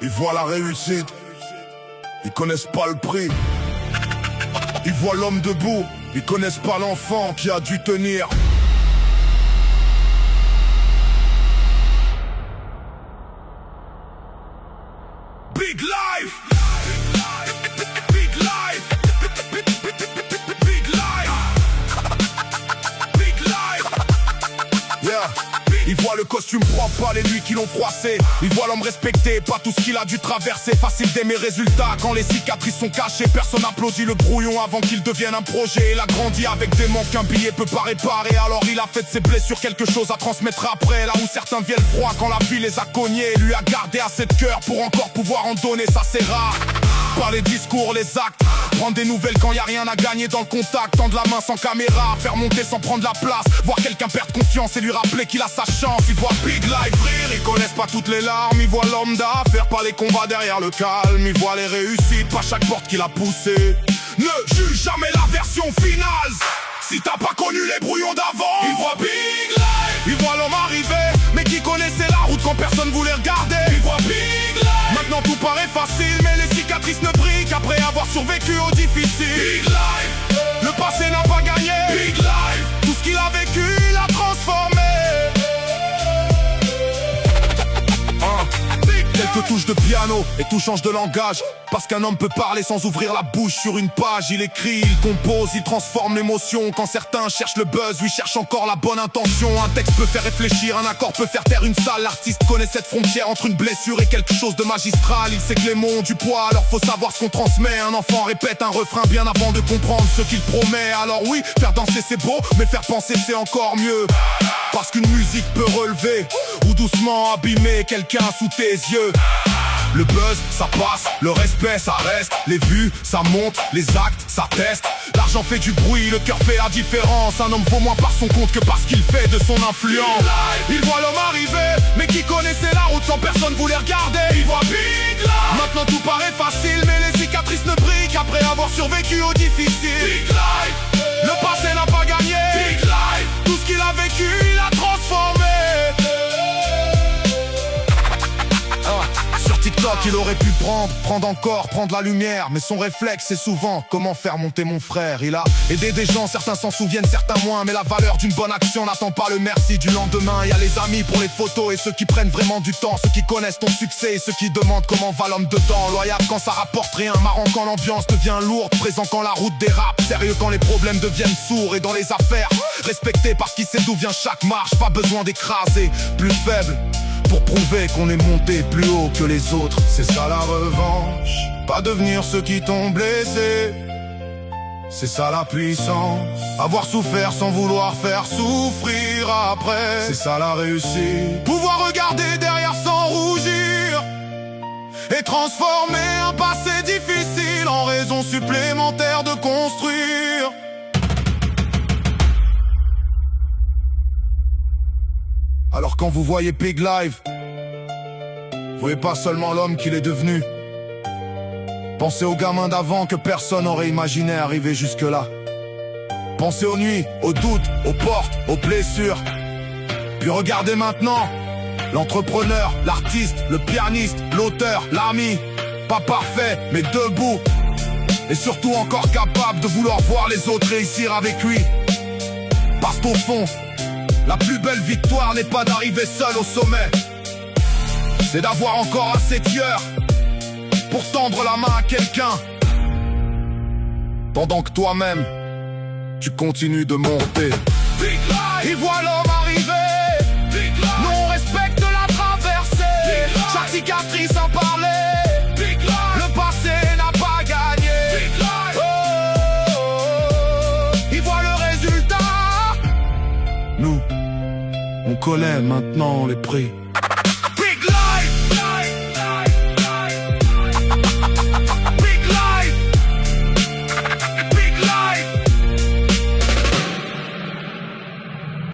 Ils voient la réussite, ils connaissent pas le prix. Ils voient l'homme debout, ils connaissent pas l'enfant qui a dû tenir. Big life, big life, big life, big life. Yeah. Ils voient le costume propre, pas les nuits qui l'ont froissé. Ils voient l'homme respecté, pas tout ce qu'il a dû traverser. Facile d'aimer résultats quand les cicatrices sont cachées. Personne applaudit le brouillon avant qu'il devienne un projet. Il a grandi avec des manques qu'un billet peut pas réparer. Alors il a fait de ses blessures quelque chose à transmettre après. Là où certains viennent froid quand la vie les a cognés, lui a gardé assez de cœur pour encore pouvoir en donner, ça c'est rare. Pas les discours, les actes. Prendre des nouvelles quand y a rien à gagner dans le contact. Tendre la main sans caméra, faire monter sans prendre la place. Voir quelqu'un perdre confiance et lui rappeler qu'il a sa chance. Ils voient Big Life rire, ils connaissent pas toutes les larmes. Ils voient l'homme d'affaires, pas les combats derrière le calme. Ils voient les réussites, pas chaque porte qu'il a poussé. Ne juge jamais la version finale si t'as pas connu les brouillons d'avant. Ils voient Big Life, ils voient l'homme arriver, mais qui connaissait la route quand personne voulait regarder. Ils voient Big Life, maintenant tout paraît facile, mais les cicatrices ne brillent qu'après avoir survécu au difficile. Big Life, le passé n'a pas gagné. Big Life, tout ce qu'il a vécu, il a transformé. Quelques touches de piano et tout change de langage. Parce qu'un homme peut parler sans ouvrir la bouche sur une page. Il écrit, il compose, il transforme l'émotion. Quand certains cherchent le buzz, lui cherchent encore la bonne intention. Un texte peut faire réfléchir, un accord peut faire taire une salle. L'artiste connaît cette frontière entre une blessure et quelque chose de magistral. Il sait que les mots ont du poids, alors faut savoir ce qu'on transmet. Un enfant répète un refrain bien avant de comprendre ce qu'il promet. Alors oui, faire danser c'est beau, mais faire penser c'est encore mieux. Parce qu'une musique peut relever ou doucement abîmer quelqu'un sous tes yeux. Le buzz, ça passe, le respect, ça reste. Les vues, ça monte, les actes, ça teste. L'argent fait du bruit, le cœur fait la différence. Un homme vaut moins par son compte que parce qu'il fait de son influence. Il voit l'homme arriver, mais qui connaissait la route sans personne voulait regarder. Il voit Big Life, maintenant tout paraît facile, mais les cicatrices ne brillent qu'après avoir survécu au difficile. Big Life, le passé n'a pas gagné. Big Life, tout ce qu'il a vécu, il a transformé. Sur TikTok il aurait pu prendre encore, prendre la lumière. Mais son réflexe c'est souvent comment faire monter mon frère. Il a aidé des gens, certains s'en souviennent, certains moins. Mais la valeur d'une bonne action n'attend pas le merci du lendemain. Il y a les amis pour les photos et ceux qui prennent vraiment du temps. Ceux qui connaissent ton succès et ceux qui demandent comment va l'homme dedans. Loyal quand ça rapporte rien, marrant quand l'ambiance devient lourde, présent quand la route dérape, sérieux quand les problèmes deviennent sourds. Et dans les affaires, respecté parce qu'il sait d'où vient chaque marche. Pas besoin d'écraser, plus faible pour prouver qu'on est monté plus haut que les autres. C'est ça la revanche, pas devenir ceux qui t'ont blessé. C'est ça la puissance, avoir souffert sans vouloir faire souffrir après. C'est ça la réussite, pouvoir regarder derrière sans rougir et transformer un passé difficile en raison supplémentaire de construire. Alors quand vous voyez Big Life, vous voyez pas seulement l'homme qu'il est devenu. Pensez aux gamins d'avant que personne n'aurait imaginé arriver jusque là. Pensez aux nuits, aux doutes, aux portes, aux blessures. Puis regardez maintenant, l'entrepreneur, l'artiste, le pianiste, l'auteur, l'ami. Pas parfait, mais debout. Et surtout encore capable de vouloir voir les autres réussir avec lui. Parce qu'au fond, la plus belle victoire n'est pas d'arriver seul au sommet. C'est d'avoir encore assez de cœur pour tendre la main à quelqu'un, pendant que toi-même, tu continues de monter. Big Life, il voit l'homme arriver. Big Life, nous on respecte la traversée. Big Life, chaque cicatrice en parlait. Big Life, le passé n'a pas gagné. Big Life, oh, oh, oh, il voit le résultat. Nous, on connaît maintenant les prix.